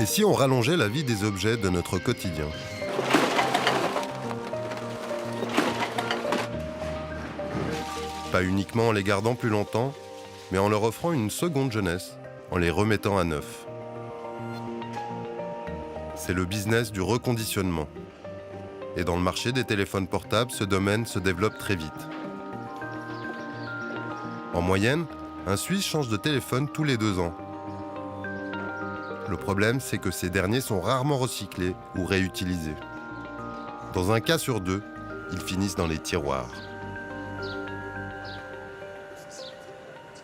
Et si on rallongeait la vie des objets de notre quotidien? Pas uniquement en les gardant plus longtemps, mais en leur offrant une seconde jeunesse, en les remettant à neuf. C'est le business du reconditionnement. Et dans le marché des téléphones portables, ce domaine se développe très vite. En moyenne, un Suisse change de téléphone tous les 2 ans. Le problème, c'est que ces derniers sont rarement recyclés ou réutilisés. Dans un cas sur 2, ils finissent dans les tiroirs.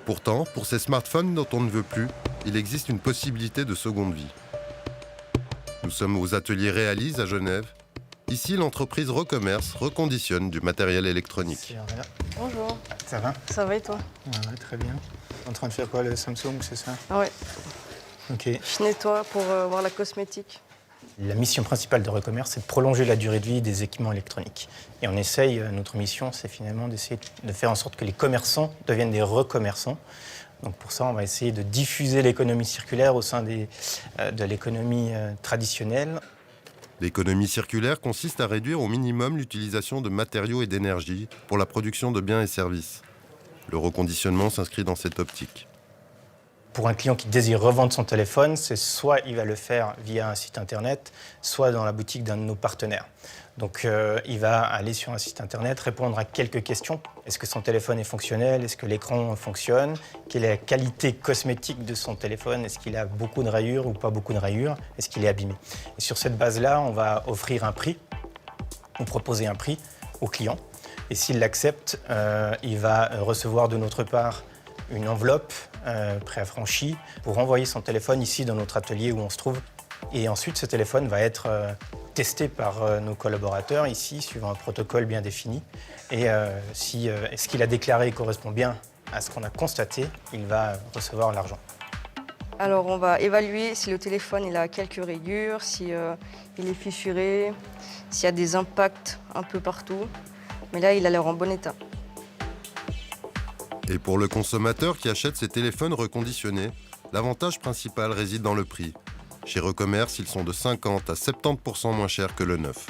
Pourtant, pour ces smartphones dont on ne veut plus, il existe une possibilité de seconde vie. Nous sommes aux ateliers Réalise à Genève. Ici, l'entreprise Recommerce reconditionne du matériel électronique. Bonjour. Ça va? Ça va et toi? Ouais, très bien. En train de faire quoi, le Samsung, c'est ça? Ah ouais. Ok. Je nettoie pour voir la cosmétique. La mission principale de Recommerce, c'est de prolonger la durée de vie des équipements électroniques. Et on essaye, notre mission, c'est finalement d'essayer de faire en sorte que les commerçants deviennent des recommerçants. Donc pour ça, on va essayer de diffuser l'économie circulaire au sein de l'économie traditionnelle. L'économie circulaire consiste à réduire au minimum l'utilisation de matériaux et d'énergie pour la production de biens et services. Le reconditionnement s'inscrit dans cette optique. Pour un client qui désire revendre son téléphone, c'est soit il va le faire via un site internet, soit dans la boutique d'un de nos partenaires. Donc il va aller sur un site internet, répondre à quelques questions. Est-ce que son téléphone est fonctionnel? Est-ce que l'écran fonctionne? Quelle est la qualité cosmétique de son téléphone? Est-ce qu'il a beaucoup de rayures ou pas beaucoup de rayures? Est-ce qu'il est abîmé? Et sur cette base-là, on va offrir un prix, ou proposer un prix au client. Et s'il l'accepte, il va recevoir de notre part une enveloppe préaffranchie pour renvoyer son téléphone ici dans notre atelier où on se trouve. Et ensuite, ce téléphone va être testé par nos collaborateurs ici, suivant un protocole bien défini. Et si ce qu'il a déclaré correspond bien à ce qu'on a constaté, il va recevoir l'argent. Alors on va évaluer si le téléphone il a quelques rayures, si il est fissuré, s'il y a des impacts un peu partout. Mais là, il a l'air en bon état. Et pour le consommateur qui achète ses téléphones reconditionnés, l'avantage principal réside dans le prix. Chez Recommerce, ils sont de 50 à 70% moins chers que le neuf.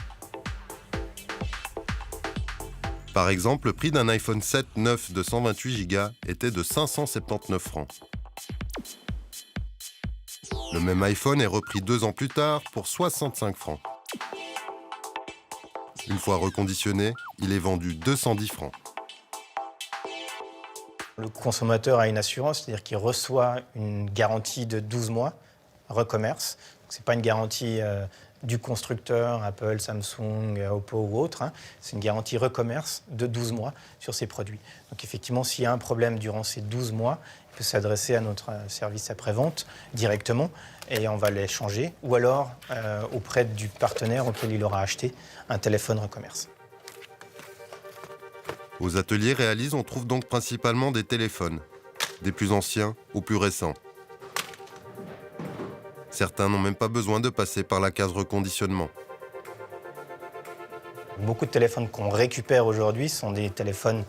Par exemple, le prix d'un iPhone 7 neuf de 128 Go était de 579 francs. Le même iPhone est repris 2 ans plus tard pour 65 francs. Une fois reconditionné, il est vendu 210 francs. Le consommateur a une assurance, c'est-à-dire qu'il reçoit une garantie de 12 mois, Recommerce. Ce n'est pas une garantie du constructeur, Apple, Samsung, Oppo ou autre. C'est une garantie Recommerce de 12 mois sur ses produits. Donc effectivement, s'il y a un problème durant ces 12 mois, il peut s'adresser à notre service après-vente directement et on va les changer. Ou alors auprès du partenaire auquel il aura acheté un téléphone Recommerce. Aux ateliers Réalise, on trouve donc principalement des téléphones, des plus anciens aux plus récents. Certains n'ont même pas besoin de passer par la case reconditionnement. Beaucoup de téléphones qu'on récupère aujourd'hui sont des téléphones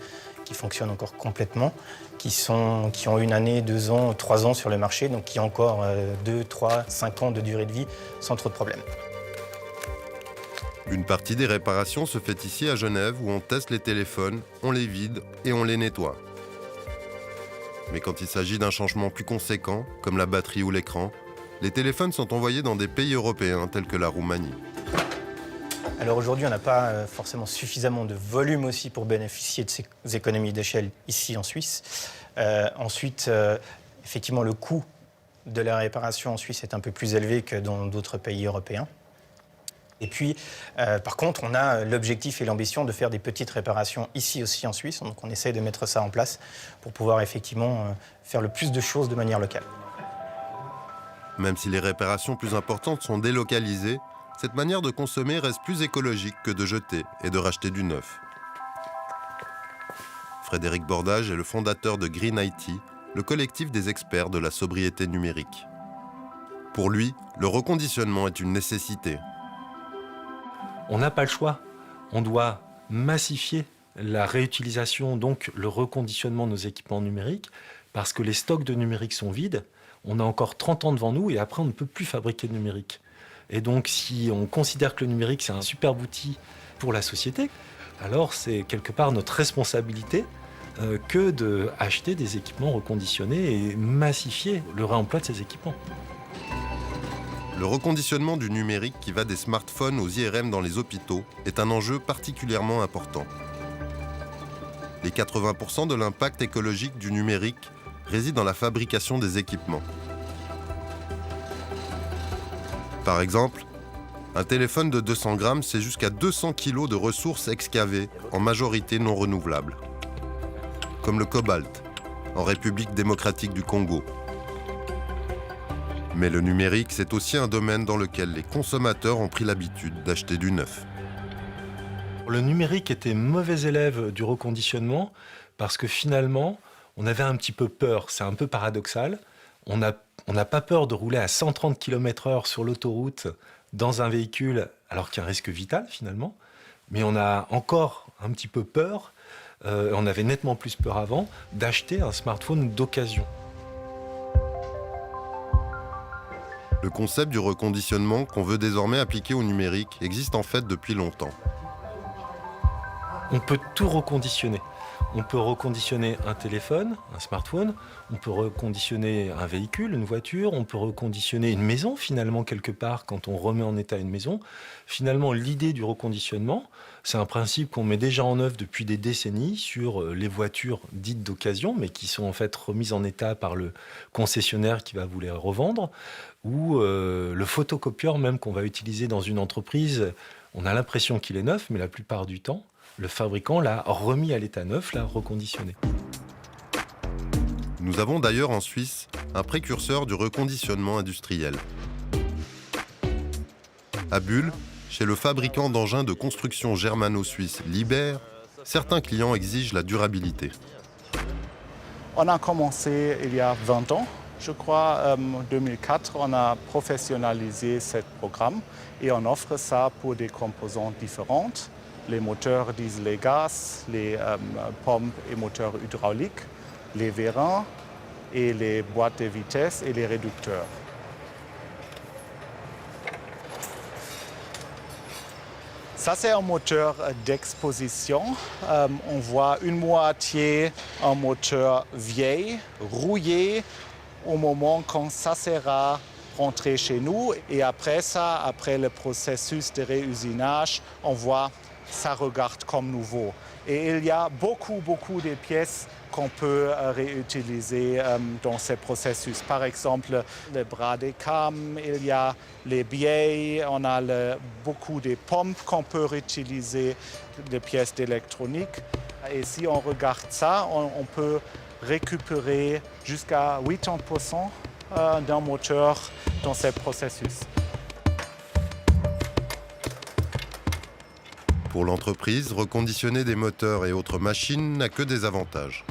qui fonctionnent encore complètement, qui ont 1 année, 2 ans, 3 ans sur le marché, donc qui ont encore 2, 3, 5 ans de durée de vie sans trop de problèmes. Une partie des réparations se fait ici à Genève où on teste les téléphones, on les vide et on les nettoie. Mais quand il s'agit d'un changement plus conséquent, comme la batterie ou l'écran, les téléphones sont envoyés dans des pays européens tels que la Roumanie. Alors aujourd'hui, on n'a pas forcément suffisamment de volume aussi pour bénéficier de ces économies d'échelle ici en Suisse. Ensuite, effectivement, le coût de la réparation en Suisse est un peu plus élevé que dans d'autres pays européens. Et puis, par contre, on a l'objectif et l'ambition de faire des petites réparations ici aussi en Suisse. Donc on essaye de mettre ça en place pour pouvoir effectivement faire le plus de choses de manière locale. Même si les réparations plus importantes sont délocalisées, cette manière de consommer reste plus écologique que de jeter et de racheter du neuf. Frédéric Bordage est le fondateur de Green IT, le collectif des experts de la sobriété numérique. Pour lui, le reconditionnement est une nécessité. On n'a pas le choix. On doit massifier la réutilisation, donc le reconditionnement de nos équipements numériques, parce que les stocks de numérique sont vides. on a encore 30 ans devant nous et après on ne peut plus fabriquer de numérique. Et donc si on considère que le numérique c'est un superbe outil pour la société, alors c'est quelque part notre responsabilité que d'acheter des équipements reconditionnés et massifier le réemploi de ces équipements. Le reconditionnement du numérique qui va des smartphones aux IRM dans les hôpitaux est un enjeu particulièrement important. Les 80% de l'impact écologique du numérique réside dans la fabrication des équipements. Par exemple, un téléphone de 200 grammes, c'est jusqu'à 200 kg de ressources excavées, en majorité non renouvelables. Comme le cobalt, en République démocratique du Congo. Mais le numérique, c'est aussi un domaine dans lequel les consommateurs ont pris l'habitude d'acheter du neuf. Le numérique était mauvais élève du reconditionnement parce que finalement, on avait un petit peu peur. C'est un peu paradoxal. On n'a pas peur de rouler à 130 km/h sur l'autoroute dans un véhicule, alors qu'il y a un risque vital finalement. Mais on a encore un petit peu peur, on avait nettement plus peur avant, d'acheter un smartphone d'occasion. Le concept du reconditionnement qu'on veut désormais appliquer au numérique existe en fait depuis longtemps. On peut tout reconditionner. On peut reconditionner un téléphone, un smartphone, on peut reconditionner un véhicule, une voiture, on peut reconditionner une maison finalement quelque part quand on remet en état une maison. Finalement, l'idée du reconditionnement, c'est un principe qu'on met déjà en œuvre depuis des décennies sur les voitures dites d'occasion, mais qui sont en fait remises en état par le concessionnaire qui va vous les revendre, ou le photocopieur même qu'on va utiliser dans une entreprise. On a l'impression qu'il est neuf, mais la plupart du temps, le fabricant l'a remis à l'état neuf, l'a reconditionné. Nous avons d'ailleurs en Suisse un précurseur du reconditionnement industriel. À Bulle, chez le fabricant d'engins de construction germano-suisse Liebherr, certains clients exigent la durabilité. On a commencé il y a 20 ans, je crois, en 2004, on a professionnalisé ce programme et on offre ça pour des composants différentes. Les moteurs diesel et gaz, les pompes et moteurs hydrauliques, les vérins et les boîtes de vitesse et les réducteurs. Ça, c'est un moteur d'exposition. On voit une moitié un moteur vieil, rouillé, au moment quand ça sera rentré chez nous. Et après ça, après le processus de réusinage, on voit ça regarde comme nouveau. Et il y a beaucoup de pièces qu'on peut réutiliser dans ce processus. Par exemple, le bras des cames, il y a les biais, on a beaucoup de pompes qu'on peut réutiliser, des pièces d'électronique. Et si on regarde ça, on peut récupérer jusqu'à 80% d'un moteur dans ce processus. Pour l'entreprise, reconditionner des moteurs et autres machines n'a que des avantages.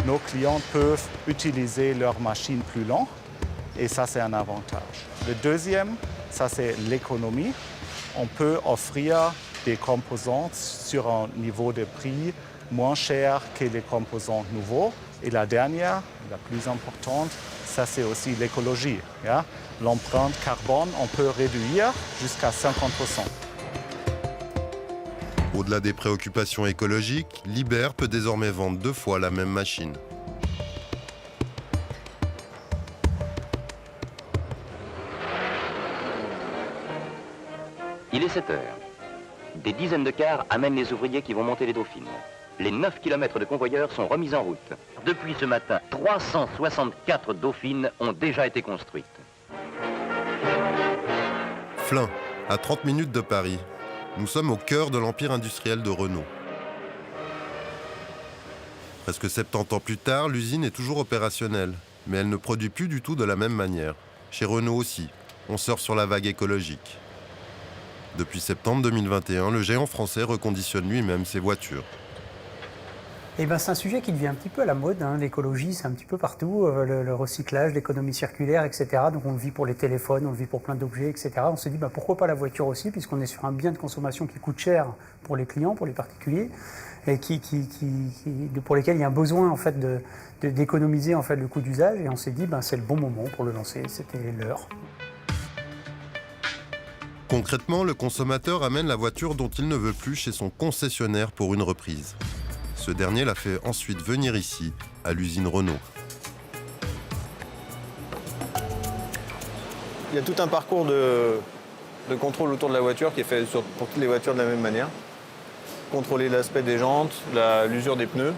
Nos clients peuvent utiliser leurs machines plus longtemps et ça, c'est un avantage. Le deuxième, ça, c'est l'économie. On peut offrir des composants sur un niveau de prix moins cher que les composants nouveaux. Et la dernière, la plus importante, ça, c'est aussi l'écologie. Ja? L'empreinte carbone, on peut réduire jusqu'à 50%. Au-delà des préoccupations écologiques, Liebherr peut désormais vendre 2 fois la même machine. Il est 7 heures. Des dizaines de cars amènent les ouvriers qui vont monter les Dauphines. Les 9 km de convoyeurs sont remis en route. Depuis ce matin, 364 Dauphines ont déjà été construites. Flins, à 30 minutes de Paris. Nous sommes au cœur de l'empire industriel de Renault. Presque 70 ans plus tard, l'usine est toujours opérationnelle, mais elle ne produit plus du tout de la même manière. Chez Renault aussi, on surfe sur la vague écologique. Depuis septembre 2021, le géant français reconditionne lui-même ses voitures. Eh ben, c'est un sujet qui devient un petit peu à la mode, hein. L'écologie, c'est un petit peu partout, le recyclage, l'économie circulaire, etc. Donc on le vit pour les téléphones, on le vit pour plein d'objets, etc. On se dit pourquoi pas la voiture aussi, puisqu'on est sur un bien de consommation qui coûte cher pour les clients, pour les particuliers, et pour lesquels il y a un besoin en fait, d'économiser en fait, le coût d'usage. Et on s'est dit c'est le bon moment pour le lancer, c'était l'heure. Concrètement, le consommateur amène la voiture dont il ne veut plus chez son concessionnaire pour une reprise. Ce dernier la fait ensuite venir ici, à l'usine Renault. Il y a tout un parcours de contrôle autour de la voiture qui est fait pour toutes les voitures de la même manière. Contrôler l'aspect des jantes, l'usure des pneus.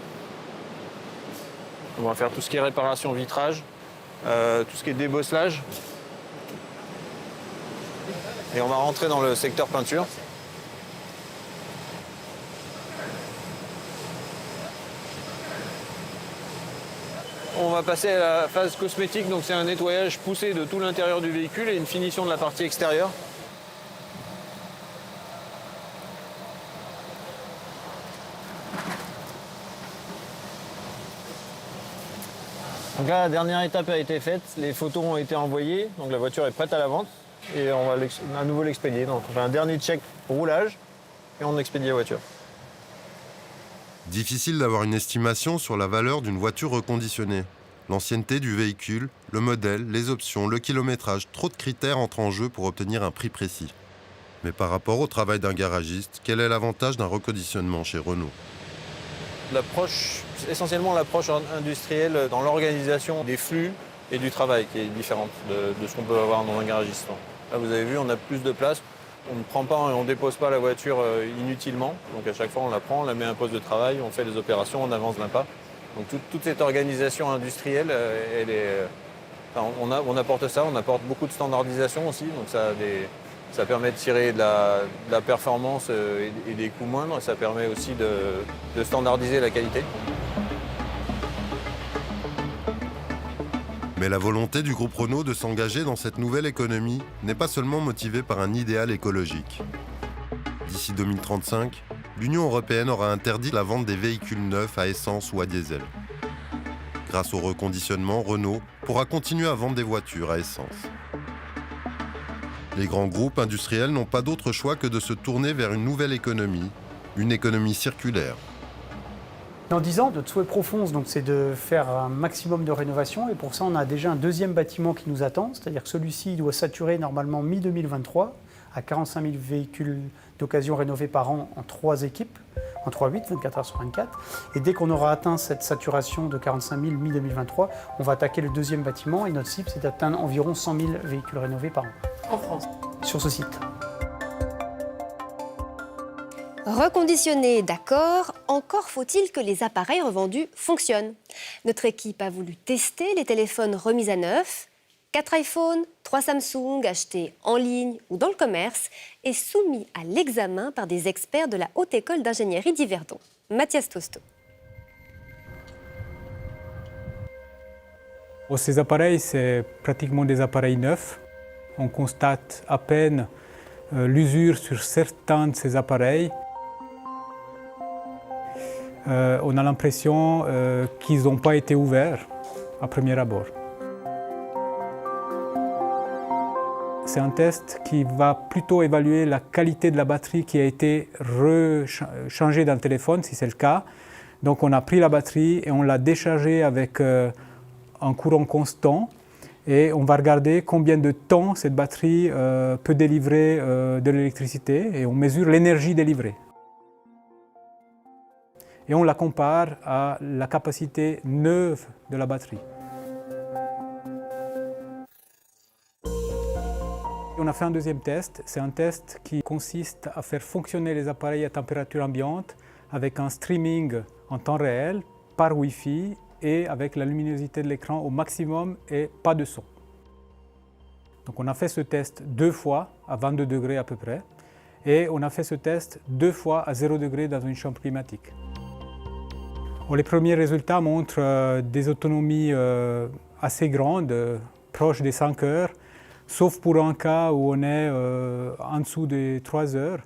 On va faire tout ce qui est réparation vitrage, tout ce qui est débosselage. Et on va rentrer dans le secteur peinture. On va passer à la phase cosmétique, donc c'est un nettoyage poussé de tout l'intérieur du véhicule et une finition de la partie extérieure. Donc là, la dernière étape a été faite, les photos ont été envoyées, donc la voiture est prête à la vente et on va à nouveau l'expédier. Donc on fait un dernier check roulage et on expédie la voiture. Difficile d'avoir une estimation sur la valeur d'une voiture reconditionnée. L'ancienneté du véhicule, le modèle, les options, le kilométrage, trop de critères entrent en jeu pour obtenir un prix précis. Mais par rapport au travail d'un garagiste, quel est l'avantage d'un reconditionnement chez Renault ? Essentiellement l'approche industrielle dans l'organisation des flux et du travail qui est différente de ce qu'on peut avoir dans un garagiste. Là, vous avez vu, on a plus de place. On ne prend pas et on ne dépose pas la voiture inutilement. Donc à chaque fois, on la prend, on la met à un poste de travail, on fait les opérations, on avance d'un pas. Donc toute cette organisation industrielle, on apporte ça, on apporte beaucoup de standardisation aussi. Donc ça permet de tirer de la performance et des coûts moindres. Ça permet aussi de standardiser la qualité. Mais la volonté du groupe Renault de s'engager dans cette nouvelle économie n'est pas seulement motivée par un idéal écologique. D'ici 2035, l'Union européenne aura interdit la vente des véhicules neufs à essence ou à diesel. Grâce au reconditionnement, Renault pourra continuer à vendre des voitures à essence. Les grands groupes industriels n'ont pas d'autre choix que de se tourner vers une nouvelle économie, une économie circulaire. Dans 10 ans, notre souhait profond, c'est de faire un maximum de rénovation. Et pour ça, on a déjà un deuxième bâtiment qui nous attend. C'est-à-dire que celui-ci doit saturer normalement mi-2023 à 45 000 véhicules d'occasion rénovés par an en 3 équipes, en 3-8, 24 heures sur 24. Et dès qu'on aura atteint cette saturation de 45 000 mi-2023, on va attaquer le deuxième bâtiment. Et notre cible, c'est d'atteindre environ 100 000 véhicules rénovés par an. En France. Sur ce site. Reconditionné, d'accord, encore faut-il que les appareils revendus fonctionnent. Notre équipe a voulu tester les téléphones remis à neuf, 4 iPhones, 3 Samsung achetés en ligne ou dans le commerce et soumis à l'examen par des experts de la Haute École d'ingénierie d'Yverdon. Mathias Tosto. Ces appareils, c'est pratiquement des appareils neufs. On constate à peine l'usure sur certains de ces appareils. On a l'impression qu'ils n'ont pas été ouverts à premier abord. C'est un test qui va plutôt évaluer la qualité de la batterie qui a été changée dans le téléphone, si c'est le cas. Donc on a pris la batterie et on l'a déchargée avec un courant constant. Et on va regarder combien de temps cette batterie peut délivrer de l'électricité et on mesure l'énergie délivrée. Et on la compare à la capacité neuve de la batterie. On a fait un deuxième test. C'est un test qui consiste à faire fonctionner les appareils à température ambiante avec un streaming en temps réel par Wi-Fi et avec la luminosité de l'écran au maximum et pas de son. Donc on a fait ce test 2 fois à 22 degrés à peu près et on a fait ce test 2 fois à 0 degré dans une chambre climatique. Les premiers résultats montrent des autonomies assez grandes, proches des 5 heures, sauf pour un cas où on est en dessous des 3 heures.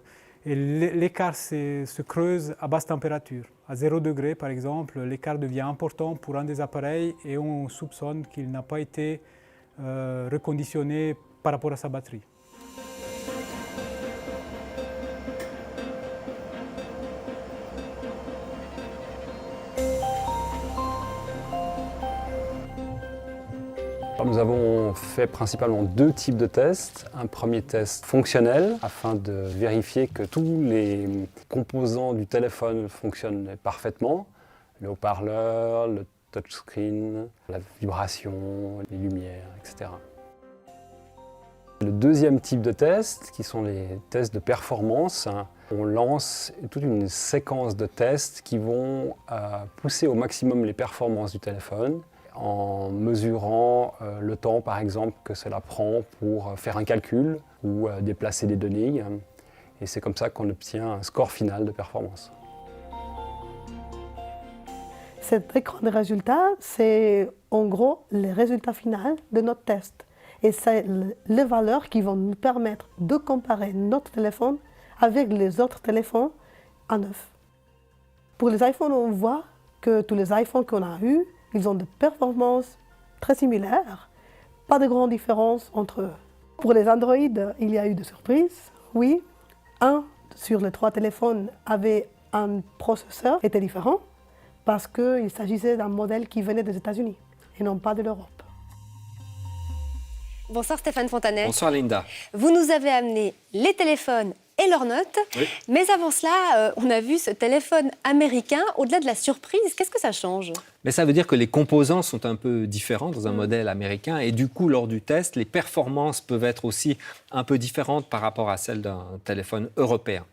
Et l'écart se creuse à basse température. À 0 degré, par exemple, l'écart devient important pour un des appareils et on soupçonne qu'il n'a pas été reconditionné par rapport à sa batterie. Nous avons fait principalement 2 types de tests. Un premier test fonctionnel afin de vérifier que tous les composants du téléphone fonctionnent parfaitement. Le haut-parleur, le touchscreen, la vibration, les lumières, etc. Le deuxième type de test, qui sont les tests de performance, on lance toute une séquence de tests qui vont pousser au maximum les performances du téléphone, en mesurant le temps, par exemple, que cela prend pour faire un calcul ou déplacer des données. Et c'est comme ça qu'on obtient un score final de performance. Cet écran de résultats, c'est en gros les résultats finaux de notre test. Et c'est les valeurs qui vont nous permettre de comparer notre téléphone avec les autres téléphones à neuf. Pour les iPhones, on voit que tous les iPhones qu'on a eus, ils ont des performances très similaires, pas de grandes différences entre eux. Pour les Android, il y a eu des surprises, oui. Un sur les 3 téléphones avait un processeur qui était différent parce qu'il s'agissait d'un modèle qui venait des États-Unis et non pas de l'Europe. Bonsoir Stéphane Fontanet. Bonsoir Linda. Vous nous avez amené les téléphones et leurs notes. Oui. Mais avant cela, on a vu ce téléphone américain. Au-delà de la surprise, qu'est-ce que ça change? Mais ça veut dire que les composants sont un peu différents dans un modèle américain et du coup, lors du test, les performances peuvent être aussi un peu différentes par rapport à celles d'un téléphone européen.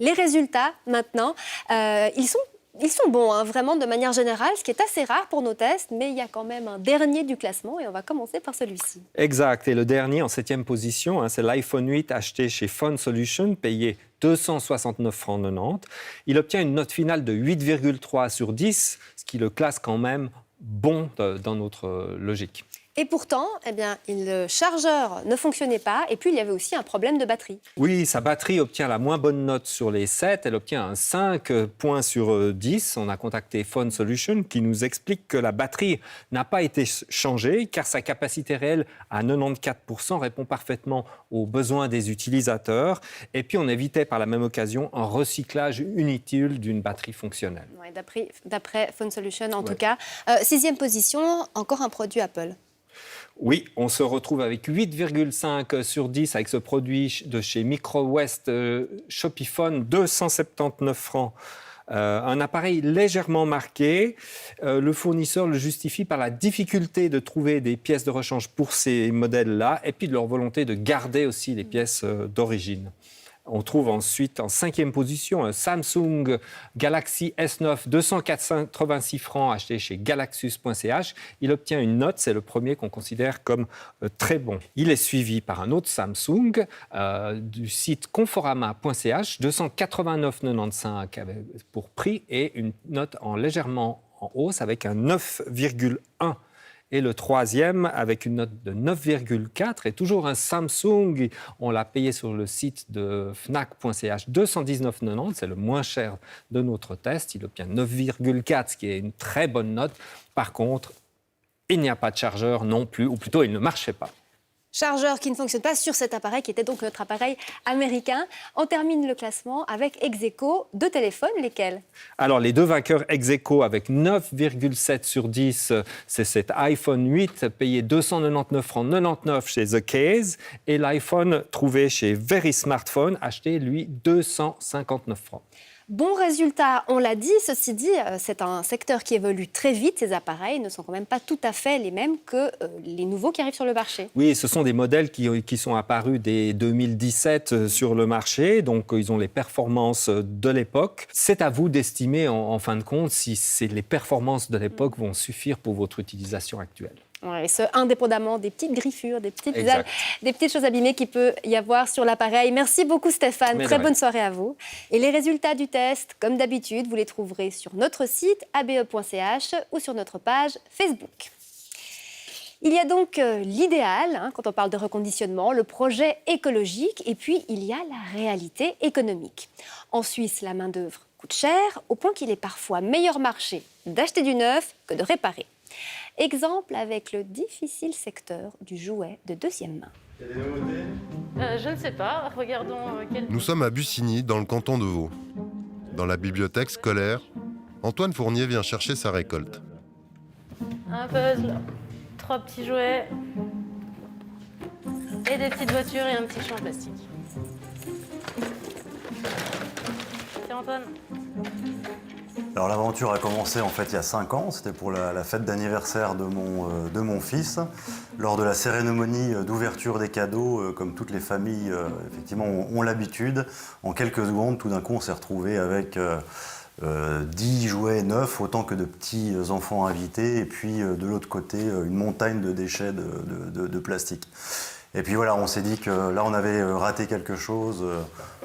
Les résultats, maintenant, ils sont bons, hein, vraiment de manière générale, ce qui est assez rare pour nos tests, mais il y a quand même un dernier du classement et on va commencer par celui-ci. Exact. Et le dernier, en 7e position, c'est l'iPhone 8 acheté chez Phone Solutions, payé 269,90 francs. Il obtient une note finale de 8,3 sur 10, ce qui le classe quand même bon dans notre logique. Et pourtant, eh bien, le chargeur ne fonctionnait pas et puis il y avait aussi un problème de batterie. Oui, sa batterie obtient la moins bonne note sur les 7. Elle obtient un 5 points sur 10. On a contacté Phone Solutions qui nous explique que la batterie n'a pas été changée car sa capacité réelle à 94% répond parfaitement aux besoins des utilisateurs. Et puis on évitait par la même occasion un recyclage inutile d'une batterie fonctionnelle. Ouais, d'après Phone Solutions en tout cas. 6e position, encore un produit Apple. Oui, on se retrouve avec 8,5 sur 10 avec ce produit de chez Micro-West Shopifone, 279 francs. Un appareil légèrement marqué. Le fournisseur le justifie par la difficulté de trouver des pièces de rechange pour ces modèles-là et puis de leur volonté de garder aussi les pièces d'origine. On trouve ensuite en 5e position un Samsung Galaxy S9 286 francs acheté chez galaxus.ch. Il obtient une note, c'est le premier qu'on considère comme très bon. Il est suivi par un autre Samsung du site conforama.ch, 289,95 pour prix et une note légèrement en hausse avec un 9,1. Et le troisième, avec une note de 9,4, et toujours un Samsung. On l'a payé sur le site de fnac.ch, 219,90. C'est le moins cher de notre test. Il obtient 9,4, ce qui est une très bonne note. Par contre, il n'y a pas de chargeur non plus, ou plutôt, il ne marchait pas. Chargeur qui ne fonctionne pas sur cet appareil, qui était donc notre appareil américain. On termine le classement avec ex-aequo 2 téléphones, lesquels? Alors, les 2 vainqueurs ex-aequo avec 9,7 sur 10, c'est cet iPhone 8 payé 299,99 francs chez The Case et l'iPhone trouvé chez Very Smartphone, acheté, lui, 259 francs. Bon résultat, on l'a dit. Ceci dit, c'est un secteur qui évolue très vite. Ces appareils ne sont quand même pas tout à fait les mêmes que les nouveaux qui arrivent sur le marché. Oui, ce sont des modèles qui sont apparus dès 2017 sur le marché. Donc, ils ont les performances de l'époque. C'est à vous d'estimer, en fin de compte, si les performances de l'époque vont suffire pour votre utilisation actuelle. Ouais, et ce, indépendamment des petites griffures, des petites choses abîmées qu'il peut y avoir sur l'appareil. Merci beaucoup Stéphane, très bonne soirée à vous. Et les résultats du test, comme d'habitude, vous les trouverez sur notre site abe.ch ou sur notre page Facebook. Il y a donc l'idéal, quand on parle de reconditionnement, le projet écologique, et puis il y a la réalité économique. En Suisse, la main-d'œuvre coûte cher, au point qu'il est parfois meilleur marché d'acheter du neuf que de réparer. Exemple avec le difficile secteur du jouet de deuxième main. Il y a des nouveautés Je ne sais pas, regardons quel... Nous sommes à Bussigny, dans le canton de Vaud. Dans la bibliothèque scolaire, Antoine Fournier vient chercher sa récolte. Un puzzle, 3 petits jouets, et des petites voitures et un petit champ en plastique. Tiens Antoine. Alors l'aventure a commencé en fait il y a 5 ans, c'était pour la fête d'anniversaire de mon fils. Lors de la cérémonie d'ouverture des cadeaux, comme toutes les familles effectivement ont l'habitude, en quelques secondes tout d'un coup on s'est retrouvé avec 10 jouets neufs, autant que de petits enfants invités, et puis de l'autre côté une montagne de déchets de plastique. Et puis voilà, on s'est dit que là, on avait raté quelque chose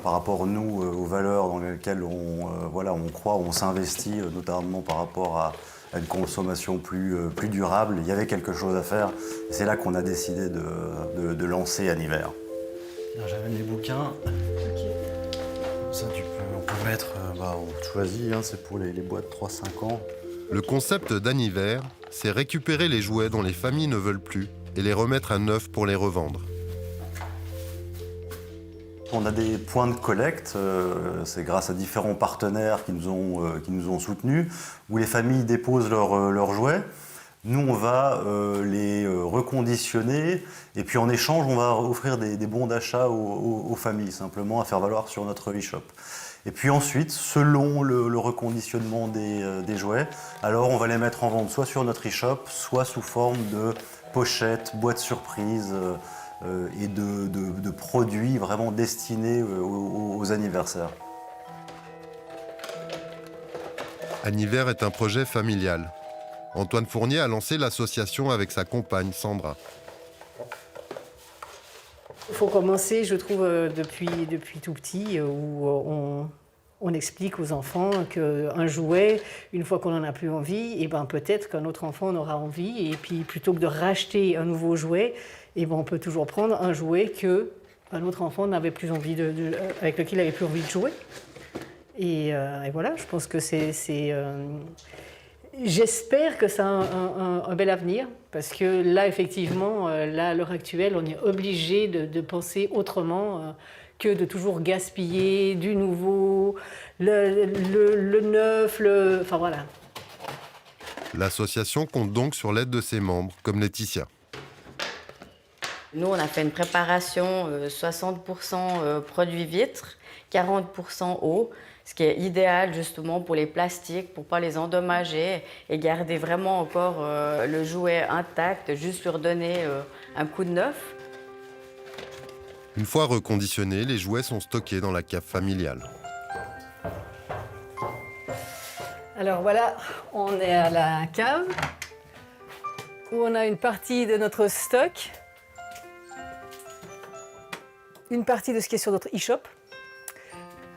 par rapport, nous, aux valeurs dans lesquelles on croit, on s'investit, notamment par rapport à une consommation plus durable. Il y avait quelque chose à faire. Et c'est là qu'on a décidé de lancer Aniver. J'amène les bouquins. Ça, on peut mettre, on choisit, c'est pour les boîtes 3-5 ans. Le concept d'Aniver, c'est récupérer les jouets dont les familles ne veulent plus et les remettre à neuf pour les revendre. On a des points de collecte, c'est grâce à différents partenaires qui nous ont soutenus, où les familles déposent leurs jouets. Nous, on va les reconditionner et puis en échange, on va offrir des bons d'achat aux familles, simplement à faire valoir sur notre e-shop. Et puis ensuite, selon le reconditionnement des jouets, alors on va les mettre en vente soit sur notre e-shop, soit sous forme de pochettes, boîtes surprises et de produits vraiment destinés aux anniversaires. Aniver est un projet familial. Antoine Fournier a lancé l'association avec sa compagne Sandra. Il faut commencer, je trouve, depuis tout petit, où on explique aux enfants qu'un jouet, une fois qu'on n'en a plus envie, peut-être qu'un autre enfant en aura envie. Et puis plutôt que de racheter un nouveau jouet, on peut toujours prendre un jouet qu'un autre enfant n'avait plus envie avec lequel il n'avait plus envie de jouer. Et voilà, je pense que j'espère que ça a un bel avenir, parce que là, effectivement, à l'heure actuelle, on est obligé de penser autrement que de toujours gaspiller du nouveau, le neuf, enfin voilà. L'association compte donc sur l'aide de ses membres, comme Laetitia. Nous, on a fait une préparation 60% produits vitres, 40% eau, ce qui est idéal justement pour les plastiques, pour ne pas les endommager et garder vraiment encore le jouet intact, juste leur donner un coup de neuf. Une fois reconditionnés, les jouets sont stockés dans la cave familiale. Alors voilà, on est à la cave où on a une partie de notre stock, une partie de ce qui est sur notre e-shop.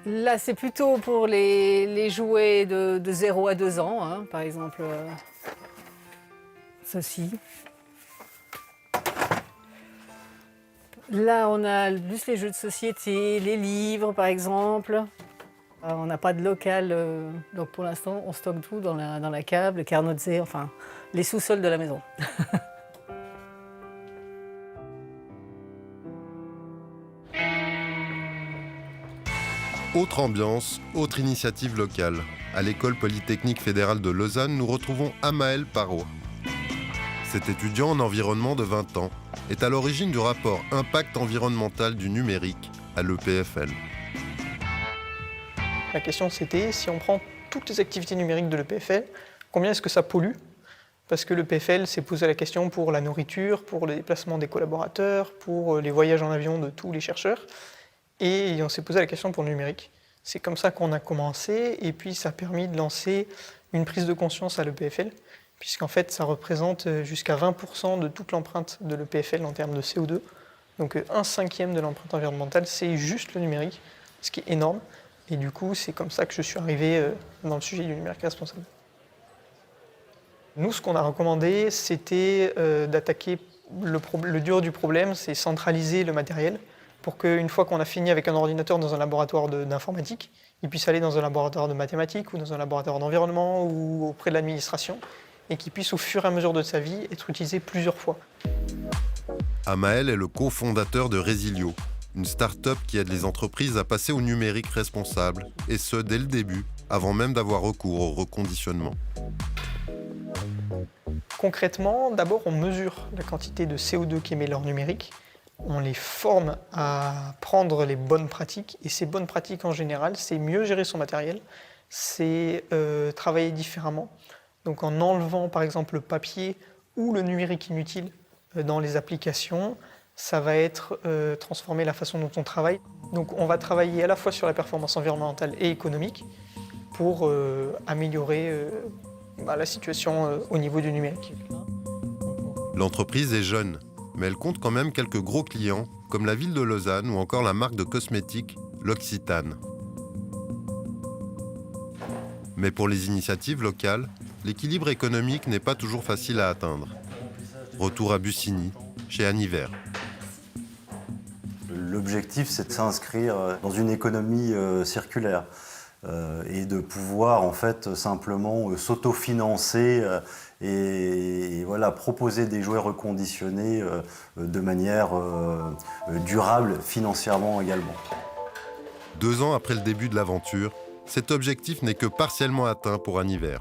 Là, c'est plutôt pour les jouets de 0 à 2 ans, par exemple ceci. Là, on a juste les jeux de société, les livres, par exemple. On n'a pas de local, donc pour l'instant, on stocke tout dans la cave, le carnotté, enfin, les sous-sols de la maison. Autre ambiance, autre initiative locale. À l'école polytechnique fédérale de Lausanne, nous retrouvons Amael Parot. Cet étudiant en environnement de 20 ans est à l'origine du rapport Impact environnemental du numérique à l'EPFL. La question c'était, si on prend toutes les activités numériques de l'EPFL, combien est-ce que ça pollue? Parce que l'EPFL s'est posé la question pour la nourriture, pour les déplacements des collaborateurs, pour les voyages en avion de tous les chercheurs. Et on s'est posé la question pour le numérique. C'est comme ça qu'on a commencé, et puis ça a permis de lancer une prise de conscience à l'EPFL, puisqu'en fait ça représente jusqu'à 20% de toute l'empreinte de l'EPFL en termes de CO2. Donc 1/5 de l'empreinte environnementale, c'est juste le numérique, ce qui est énorme. Et du coup, c'est comme ça que je suis arrivé dans le sujet du numérique responsable. Nous, ce qu'on a recommandé, c'était d'attaquer le dur du problème, c'est centraliser le matériel pour qu'une fois qu'on a fini avec un ordinateur dans un laboratoire d'informatique, il puisse aller dans un laboratoire de mathématiques ou dans un laboratoire d'environnement ou auprès de l'administration et qu'il puisse au fur et à mesure de sa vie être utilisé plusieurs fois. Amael est le cofondateur de Resilio, une start-up qui aide les entreprises à passer au numérique responsable, et ce dès le début, avant même d'avoir recours au reconditionnement. Concrètement, d'abord on mesure la quantité de CO2 qu'émet leur numérique, on les forme à prendre les bonnes pratiques, et ces bonnes pratiques en général, c'est mieux gérer son matériel, c'est travailler différemment. Donc en enlevant par exemple le papier ou le numérique inutile dans les applications, ça va être transformer la façon dont on travaille. Donc on va travailler à la fois sur la performance environnementale et économique pour améliorer la situation au niveau du numérique. L'entreprise est jeune, mais elle compte quand même quelques gros clients, comme la ville de Lausanne ou encore la marque de cosmétiques L'Occitane. Mais pour les initiatives locales, l'équilibre économique n'est pas toujours facile à atteindre. Retour à Bussigny, chez Aniver. L'objectif, c'est de s'inscrire dans une économie circulaire et de pouvoir en fait simplement s'autofinancer et voilà, proposer des jouets reconditionnés de manière durable financièrement également. 2 ans après le début de l'aventure, cet objectif n'est que partiellement atteint pour Aniver.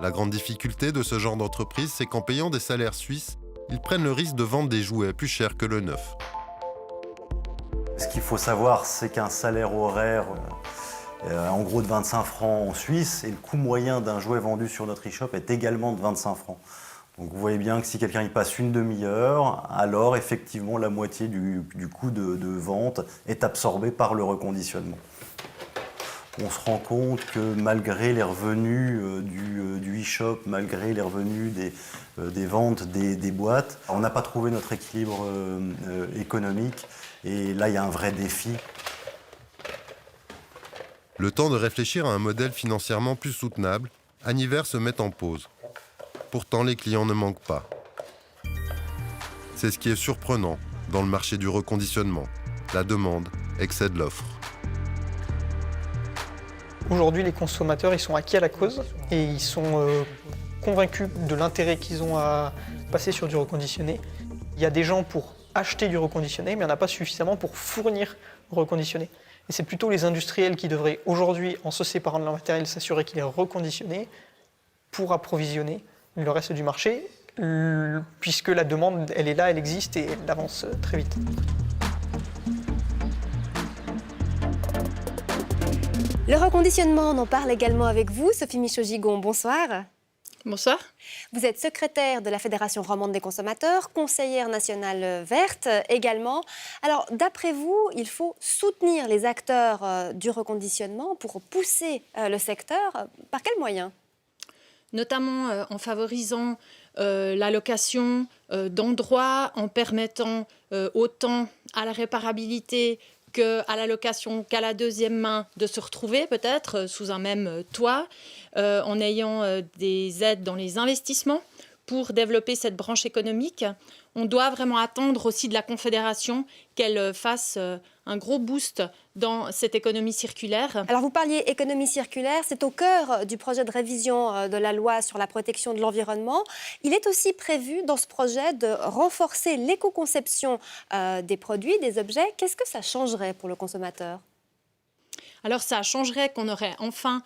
La grande difficulté de ce genre d'entreprise, c'est qu'en payant des salaires suisses, ils prennent le risque de vendre des jouets plus chers que le neuf. Ce qu'il faut savoir, c'est qu'un salaire horaire en gros de 25 francs en Suisse, et le coût moyen d'un jouet vendu sur notre e-shop est également de 25 francs. Donc vous voyez bien que si quelqu'un y passe une demi-heure, alors effectivement la moitié du coût de vente est absorbée par le reconditionnement. On se rend compte que malgré les revenus du e-shop, malgré les revenus des ventes des boîtes, on n'a pas trouvé notre équilibre économique, et là il y a un vrai défi. Le temps de réfléchir à un modèle financièrement plus soutenable, Aniver se met en pause. Pourtant, les clients ne manquent pas. C'est ce qui est surprenant dans le marché du reconditionnement. La demande excède l'offre. Aujourd'hui, les consommateurs, ils sont acquis à la cause et ils sont convaincus de l'intérêt qu'ils ont à passer sur du reconditionné. Il y a des gens pour acheter du reconditionné, mais il n'y en a pas suffisamment pour fournir reconditionné. Et c'est plutôt les industriels qui devraient aujourd'hui, en se séparant de leur matériel, s'assurer qu'il est reconditionné pour approvisionner le reste du marché, puisque la demande, elle est là, elle existe et elle avance très vite. Le reconditionnement, on en parle également avec vous, Sophie Michaud-Gigon. Bonsoir. Bonsoir. Vous êtes secrétaire de la Fédération romande des consommateurs, conseillère nationale verte également. Alors, d'après vous, il faut soutenir les acteurs du reconditionnement pour pousser le secteur. Par quels moyens ? Notamment en favorisant la location d'endroits, en permettant autant à la réparabilité qu'à la location, qu'à la deuxième main, de se retrouver peut-être sous un même toit, en ayant des aides dans les investissements pour développer cette branche économique. On doit vraiment attendre aussi de la Confédération qu'elle fasse un gros boost dans cette économie circulaire. Alors vous parliez économie circulaire, c'est au cœur du projet de révision de la loi sur la protection de l'environnement. Il est aussi prévu dans ce projet de renforcer l'éco-conception des produits, des objets. Qu'est-ce que ça changerait pour le consommateur ? Alors ça changerait qu'on aurait enfin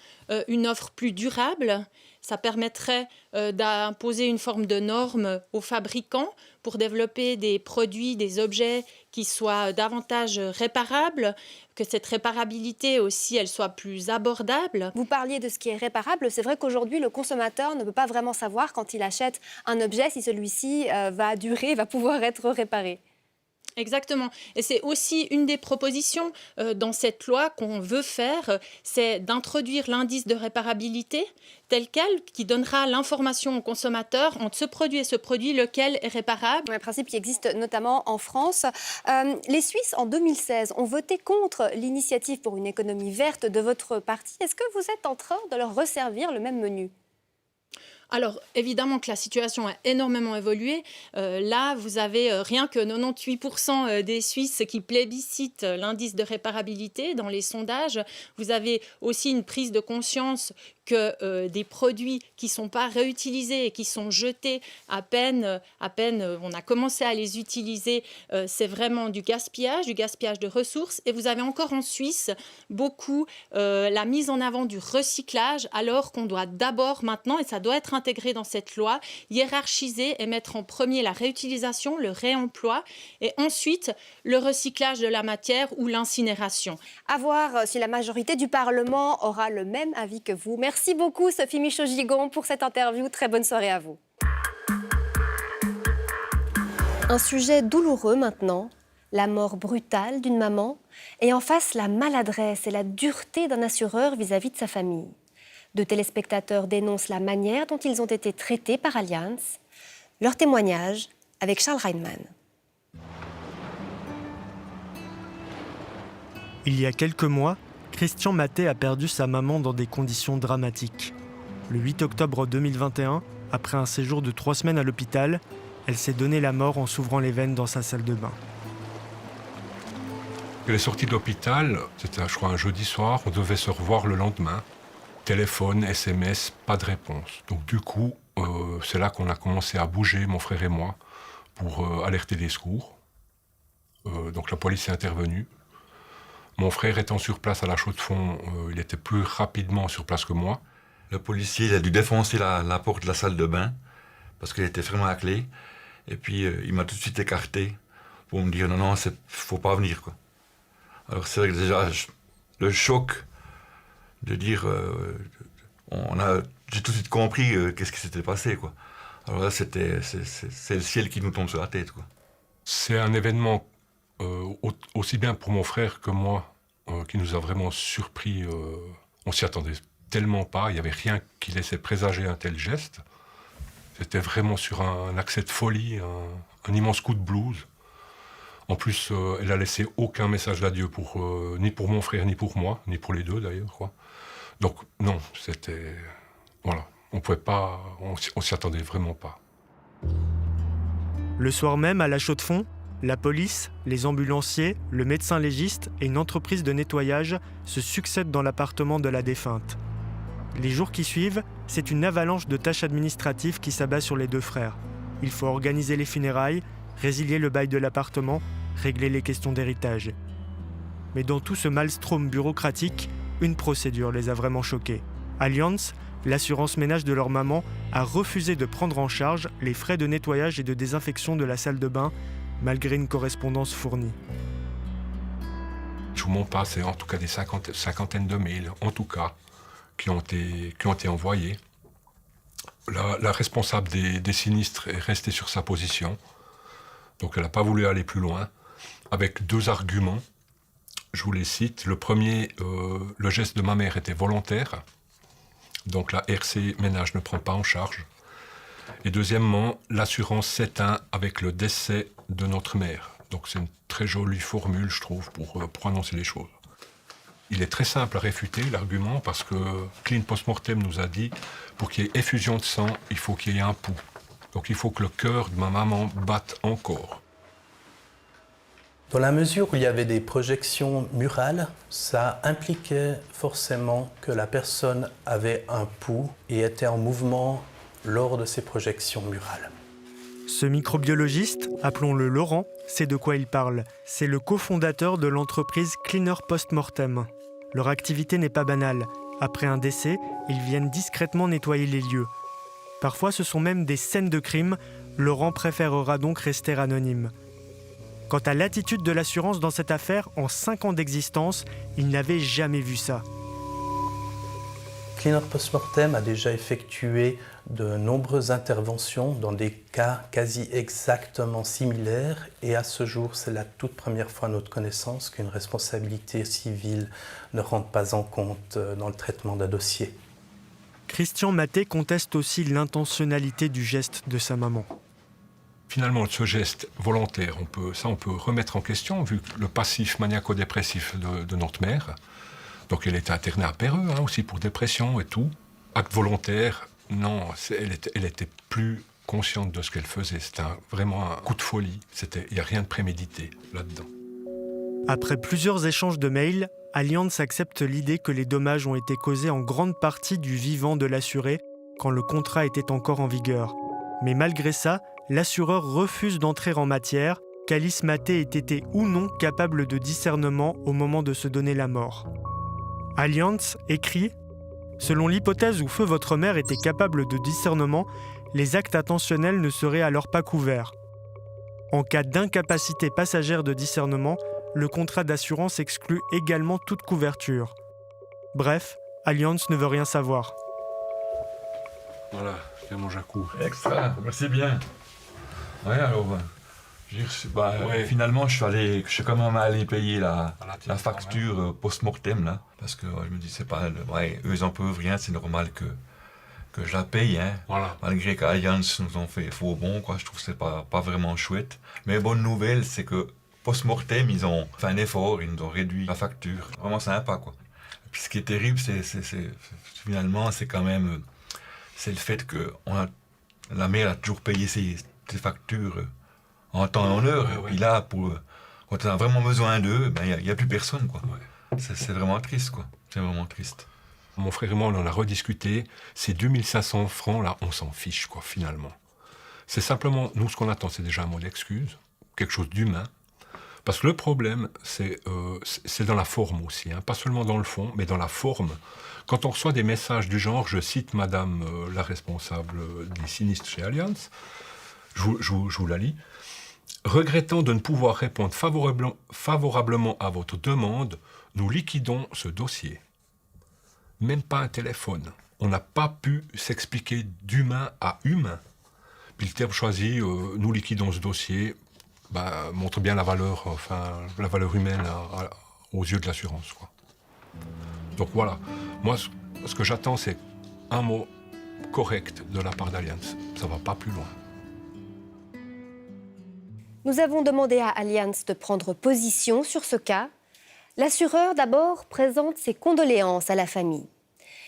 une offre plus durable. Ça permettrait d'imposer une forme de norme aux fabricants pour développer des produits, des objets qui soient davantage réparables, que cette réparabilité aussi, elle soit plus abordable. Vous parliez de ce qui est réparable. C'est vrai qu'aujourd'hui, le consommateur ne peut pas vraiment savoir quand il achète un objet si celui-ci va durer, va pouvoir être réparé. Exactement. Et c'est aussi une des propositions dans cette loi qu'on veut faire, c'est d'introduire l'indice de réparabilité tel quel, qui donnera l'information au consommateur entre ce produit et ce produit, lequel est réparable. Un principe qui existe notamment en France. Les Suisses, en 2016, ont voté contre l'initiative pour une économie verte de votre parti. Est-ce que vous êtes en train de leur resservir le même menu ? Alors, évidemment que la situation a énormément évolué. Là, vous avez rien que 98% des Suisses qui plébiscitent l'indice de réparabilité dans les sondages. Vous avez aussi une prise de conscience que des produits qui ne sont pas réutilisés et qui sont jetés à peine on a commencé à les utiliser, c'est vraiment du gaspillage de ressources. Et vous avez encore en Suisse beaucoup la mise en avant du recyclage, alors qu'on doit d'abord maintenant, et ça doit être intégré dans cette loi, hiérarchiser et mettre en premier la réutilisation, le réemploi, et ensuite le recyclage de la matière ou l'incinération. À voir si la majorité du Parlement aura le même avis que vous. Merci beaucoup Sophie Michaud-Gigon pour cette interview. Très bonne soirée à vous. Un sujet douloureux maintenant, la mort brutale d'une maman et en face la maladresse et la dureté d'un assureur vis-à-vis de sa famille. Deux téléspectateurs dénoncent la manière dont ils ont été traités par Allianz. Leur témoignage avec Charles Reinmann. Il y a quelques mois, Christian Maté a perdu sa maman dans des conditions dramatiques. Le 8 octobre 2021, après un séjour de 3 semaines à l'hôpital, elle s'est donné la mort en s'ouvrant les veines dans sa salle de bain. Elle est sortie de l'hôpital, c'était je crois un jeudi soir, on devait se revoir le lendemain. Téléphone, SMS, pas de réponse. Donc du coup, c'est là qu'on a commencé à bouger, mon frère et moi, pour alerter les secours. Donc la police est intervenue. Mon frère étant sur place à la Chaux-de-Fonds, il était plus rapidement sur place que moi. Le policier il a dû défoncer la porte de la salle de bain parce qu'elle était fermée à clé. Et puis il m'a tout de suite écarté pour me dire non, faut pas venir, quoi. Alors c'est vrai que déjà, le choc de dire, j'ai tout de suite compris qu'est-ce qui s'était passé, quoi. Alors là, c'est le ciel qui nous tombe sur la tête, quoi. C'est un événement aussi bien pour mon frère que moi qui nous a vraiment surpris. On s'y attendait tellement pas, il n'y avait rien qui laissait présager un tel geste. C'était vraiment sur un accès de folie, un immense coup de blues. En plus, elle a laissé aucun message d'adieu ni pour mon frère, ni pour moi, ni pour les deux d'ailleurs, quoi. Donc non, c'était... Voilà, on pouvait pas... On s'y attendait vraiment pas. Le soir même, à la Chaux-de-Fonds, la police, les ambulanciers, le médecin légiste et une entreprise de nettoyage se succèdent dans l'appartement de la défunte. Les jours qui suivent, c'est une avalanche de tâches administratives qui s'abat sur les deux frères. Il faut organiser les funérailles, résilier le bail de l'appartement, régler les questions d'héritage. Mais dans tout ce maelstrom bureaucratique, une procédure les a vraiment choqués. Allianz, l'assurance ménage de leur maman, a refusé de prendre en charge les frais de nettoyage et de désinfection de la salle de bain, malgré une correspondance fournie. Je vous montre pas, c'est en tout cas des cinquantaines de mails, en tout cas, qui ont été envoyés. La responsable des sinistres est restée sur sa position. Donc elle n'a pas voulu aller plus loin, avec 2 arguments. Je vous les cite. Le premier, le geste de ma mère était volontaire. Donc la RC ménage ne prend pas en charge. Et deuxièmement, l'assurance s'éteint avec le décès de notre mère. Donc c'est une très jolie formule, je trouve, pour annoncer les choses. Il est très simple à réfuter, l'argument, parce que Clean Postmortem nous a dit, pour qu'il y ait effusion de sang, il faut qu'il y ait un pouls. Donc il faut que le cœur de ma maman batte encore. Dans la mesure où il y avait des projections murales, ça impliquait forcément que la personne avait un pouls et était en mouvement lors de ces projections murales. Ce microbiologiste, appelons-le Laurent, sait de quoi il parle. C'est le cofondateur de l'entreprise Cleaner Postmortem. Leur activité n'est pas banale. Après un décès, ils viennent discrètement nettoyer les lieux. Parfois, ce sont même des scènes de crime. Laurent préférera donc rester anonyme. Quant à l'attitude de l'assurance dans cette affaire, en 5 ans d'existence, il n'avait jamais vu ça. Cleaner Postmortem a déjà effectué de nombreuses interventions dans des cas quasi exactement similaires et à ce jour, c'est la toute première fois à notre connaissance qu'une responsabilité civile ne rentre pas en compte dans le traitement d'un dossier. Christian Maté conteste aussi l'intentionnalité du geste de sa maman. Finalement, ce geste volontaire, on peut remettre en question, vu le passif maniaco-dépressif de notre mère. Donc elle était internée à Péreux aussi pour dépression et tout. Acte volontaire, Non, elle était plus consciente de ce qu'elle faisait. C'était vraiment un coup de folie. Il n'y a rien de prémédité là-dedans. Après plusieurs échanges de mails, Allianz accepte l'idée que les dommages ont été causés en grande partie du vivant de l'assuré quand le contrat était encore en vigueur. Mais malgré ça, l'assureur refuse d'entrer en matière, qu'Alice Maté ait été ou non capable de discernement au moment de se donner la mort. Allianz écrit « Selon l'hypothèse où feu votre mère était capable de discernement, les actes intentionnels ne seraient alors pas couverts. En cas d'incapacité passagère de discernement, le contrat d'assurance exclut également toute couverture. Bref, Allianz ne veut rien savoir. » Voilà, c'est mon jacou. Extra, merci bien. Ouais, alors, finalement, je suis quand même allé payer la facture post-mortem, là, parce que je me dis, c'est pas, eux, ils en peuvent rien, c'est normal que je la paye, hein. Voilà. Malgré qu'Allianz nous ont fait faux bon, quoi, je trouve que c'est pas vraiment chouette. Mais bonne nouvelle, c'est que post-mortem, ils ont fait un effort, ils nous ont réduit la facture. Vraiment sympa, quoi. Et puis ce qui est terrible, finalement, c'est quand même c'est le fait que la mère a toujours payé ses factures en temps et en heure. Et puis là, quand on a vraiment besoin d'eux, il n'y a plus personne, quoi. Ouais. C'est vraiment triste, quoi. C'est vraiment triste. Mon frère et moi, on en a rediscuté. Ces 2500 francs, là, on s'en fiche, quoi, finalement. C'est simplement, nous, ce qu'on attend, c'est déjà un mot d'excuse, quelque chose d'humain. Parce que le problème, c'est dans la forme aussi, hein. Pas seulement dans le fond, mais dans la forme. Quand on reçoit des messages du genre, je cite Madame la responsable des sinistres chez Allianz, je vous la lis. « Regrettant de ne pouvoir répondre favorablement à votre demande, nous liquidons ce dossier. » Même pas un téléphone. On n'a pas pu s'expliquer d'humain à humain. Puis le terme choisi, nous liquidons ce dossier, montre bien la valeur humaine aux yeux de l'assurance, quoi. Donc voilà, moi ce que j'attends, c'est un mot correct de la part d'Allianz. Ça ne va pas plus loin. Nous avons demandé à Allianz de prendre position sur ce cas. L'assureur, d'abord, présente ses condoléances à la famille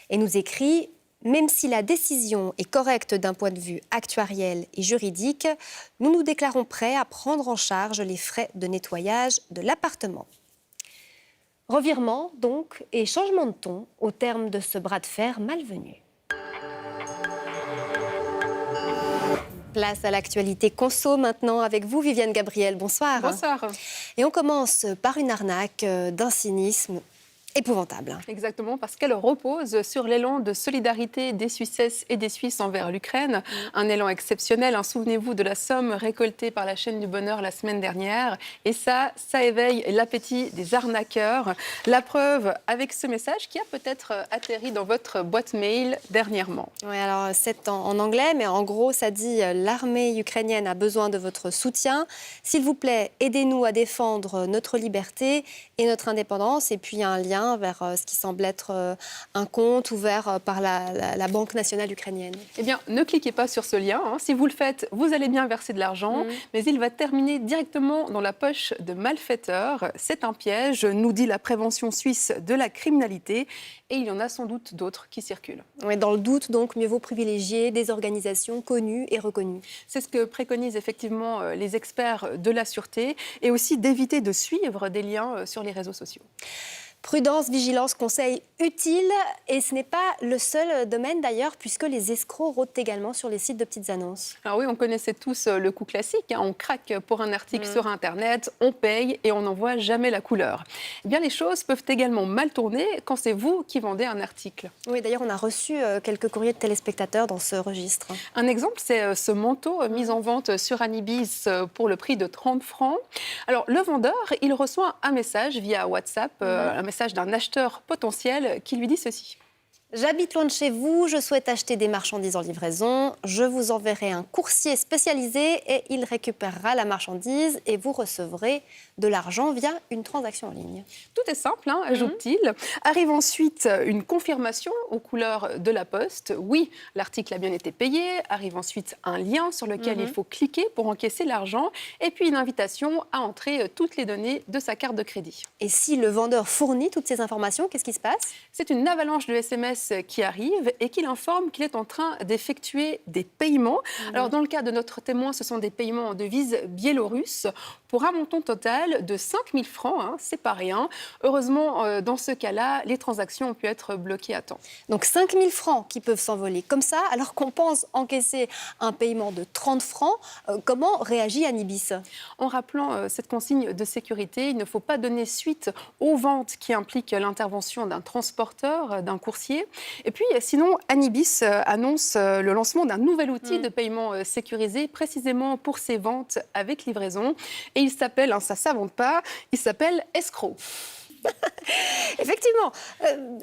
et nous écrit « Même si la décision est correcte d'un point de vue actuariel et juridique, nous nous déclarons prêts à prendre en charge les frais de nettoyage de l'appartement. » Revirement, donc, et changement de ton au terme de ce bras de fer malvenu. Place à l'actualité conso maintenant avec vous, Viviane Gabriel. Bonsoir. Bonsoir. Et on commence par une arnaque d'un cynisme épouvantable. Exactement, parce qu'elle repose sur l'élan de solidarité des Suissesses et des Suisses envers l'Ukraine. Un élan exceptionnel. Souvenez-vous de la somme récoltée par la chaîne du bonheur la semaine dernière. Et ça éveille l'appétit des arnaqueurs. La preuve avec ce message qui a peut-être atterri dans votre boîte mail dernièrement. Oui, alors c'est en anglais, mais en gros, ça dit « L'armée ukrainienne a besoin de votre soutien. S'il vous plaît, aidez-nous à défendre notre liberté et notre indépendance. » Et puis, il y a un lien vers ce qui semble être un compte ouvert par la Banque nationale ukrainienne. Eh bien, ne cliquez pas sur ce lien. Si vous le faites, vous allez bien verser de l'argent, mais il va terminer directement dans la poche de malfaiteurs. C'est un piège, nous dit la prévention suisse de la criminalité, et il y en a sans doute d'autres qui circulent. Oui, dans le doute, donc, mieux vaut privilégier des organisations connues et reconnues. C'est ce que préconisent effectivement les experts de la sûreté, et aussi d'éviter de suivre des liens sur les réseaux sociaux. Prudence, vigilance, conseils utiles. Et ce n'est pas le seul domaine d'ailleurs, puisque les escrocs rôdent également sur les sites de petites annonces. Alors oui, on connaissait tous le coup classique. On craque pour un article sur Internet, on paye et on n'en voit jamais la couleur. Eh bien, les choses peuvent également mal tourner quand c'est vous qui vendez un article. Oui, d'ailleurs, on a reçu quelques courriers de téléspectateurs dans ce registre. Un exemple, c'est ce manteau mis en vente sur Anibis pour le prix de 30 francs. Alors, le vendeur, il reçoit un message via WhatsApp, un message d'un acheteur potentiel qui lui dit ceci. J'habite loin de chez vous, je souhaite acheter des marchandises en livraison. Je vous enverrai un coursier spécialisé et il récupérera la marchandise et vous recevrez de l'argent via une transaction en ligne. Tout est simple, ajoute-t-il. Arrive ensuite une confirmation aux couleurs de la poste. Oui, l'article a bien été payé. Arrive ensuite un lien sur lequel il faut cliquer pour encaisser l'argent. Et puis une invitation à entrer toutes les données de sa carte de crédit. Et si le vendeur fournit toutes ces informations, qu'est-ce qui se passe ? C'est une avalanche de SMS SMS qui arrive et qu'il informe qu'il est en train d'effectuer des paiements. Alors, dans le cas de notre témoin, ce sont des paiements en devise biélorusse pour un montant total de 5 000 francs. Hein, c'est pas rien. Heureusement, dans ce cas-là, les transactions ont pu être bloquées à temps. Donc 5 000 francs qui peuvent s'envoler comme ça, alors qu'on pense encaisser un paiement de 30 francs. Comment réagit Anibis? En rappelant cette consigne de sécurité, il ne faut pas donner suite aux ventes qui impliquent l'intervention d'un transporteur, d'un coursier. Et puis, sinon, Anibis annonce le lancement d'un nouvel outil de paiement sécurisé, précisément pour ces ventes avec livraison. Et il s'appelle, ça ne s'invente pas, il s'appelle Escroc. Effectivement,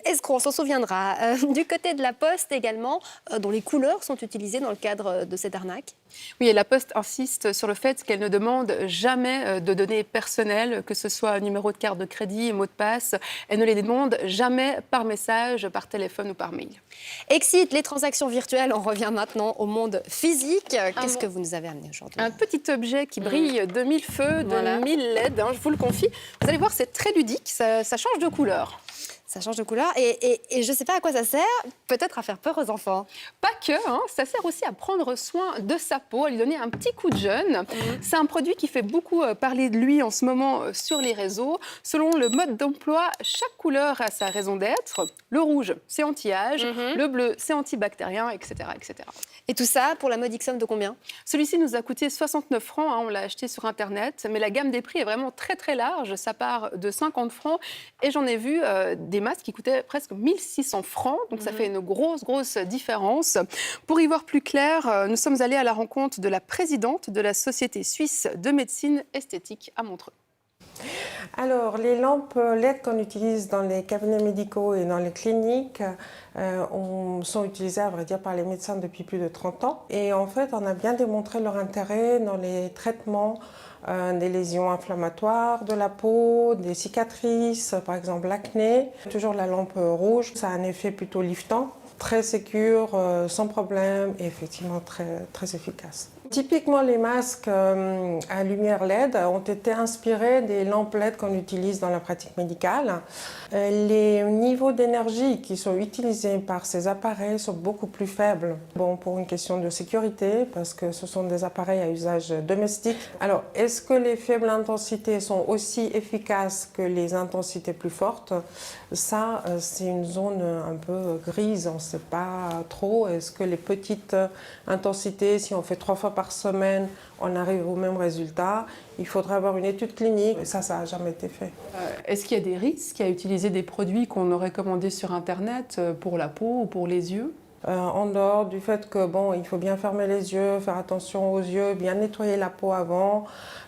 escroc, on s'en souviendra. Du côté de la Poste également, dont les couleurs sont utilisées dans le cadre de cette arnaque. Oui, et la Poste insiste sur le fait qu'elle ne demande jamais de données personnelles, que ce soit numéro de carte de crédit, mot de passe. Elle ne les demande jamais par message, par téléphone ou par mail. Excite les transactions virtuelles. On revient maintenant au monde physique. Qu'est-ce que vous nous avez amené aujourd'hui? Un petit objet qui brille de 1000 feux, de 1000 LED, je vous le confie. Vous allez voir, c'est très ludique, ça change de couleur. Ça change de couleur et je ne sais pas à quoi ça sert, peut-être à faire peur aux enfants. Pas que, ça sert aussi à prendre soin de sa peau, à lui donner un petit coup de jeune. C'est un produit qui fait beaucoup parler de lui en ce moment sur les réseaux. Selon le mode d'emploi, chaque couleur a sa raison d'être. Le rouge, c'est anti-âge, le bleu, c'est antibactérien, etc., etc. Et tout ça pour la modique somme de combien? Celui-ci nous a coûté 69 francs, on l'a acheté sur Internet, mais la gamme des prix est vraiment très très large, ça part de 50 francs et j'en ai vu des masques qui coûtaient presque 1600 francs, donc ça fait une grosse différence. Pour y voir plus clair, nous sommes allés à la rencontre de la présidente de la Société suisse de médecine esthétique à Montreux. Alors, les lampes LED qu'on utilise dans les cabinets médicaux et dans les cliniques sont utilisées, à vrai dire, par les médecins depuis plus de 30 ans. Et en fait, on a bien démontré leur intérêt dans les traitements des lésions inflammatoires de la peau, des cicatrices, par exemple l'acné. Toujours la lampe rouge, ça a un effet plutôt liftant, très sécure, sans problème et effectivement très efficace. Typiquement, les masques à lumière LED ont été inspirés des lampes LED qu'on utilise dans la pratique médicale. Les niveaux d'énergie qui sont utilisés par ces appareils sont beaucoup plus faibles. Bon, pour une question de sécurité, parce que ce sont des appareils à usage domestique. Alors, est-ce que les faibles intensités sont aussi efficaces que les intensités plus fortes? Ça, c'est une zone un peu grise, on ne sait pas trop. Est-ce que les petites intensités, si on fait 3 fois par semaine, on arrive au même résultat? Il faudrait avoir une étude clinique, et ça n'a jamais été fait. Est-ce qu'il y a des risques à utiliser des produits qu'on aurait commandés sur Internet pour la peau ou pour les yeux? En dehors du fait que il faut bien fermer les yeux, faire attention aux yeux, bien nettoyer la peau avant,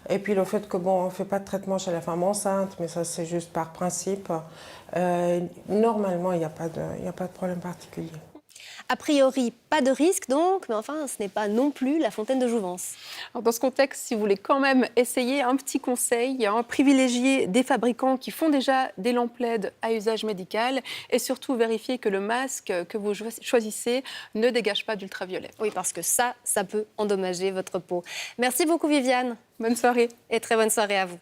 et puis le fait que on ne fait pas de traitement chez la femme enceinte, mais ça c'est juste par principe. Normalement, il n'y a pas de problème particulier. A priori, pas de risque donc, mais enfin, ce n'est pas non plus la fontaine de jouvence. Alors, dans ce contexte, si vous voulez quand même essayer, un petit conseil, privilégier des fabricants qui font déjà des lampes LED à usage médical et surtout vérifier que le masque que vous choisissez ne dégage pas d'ultraviolet. Oui, parce que ça peut endommager votre peau. Merci beaucoup Viviane. Bonne soirée. Et très bonne soirée à vous.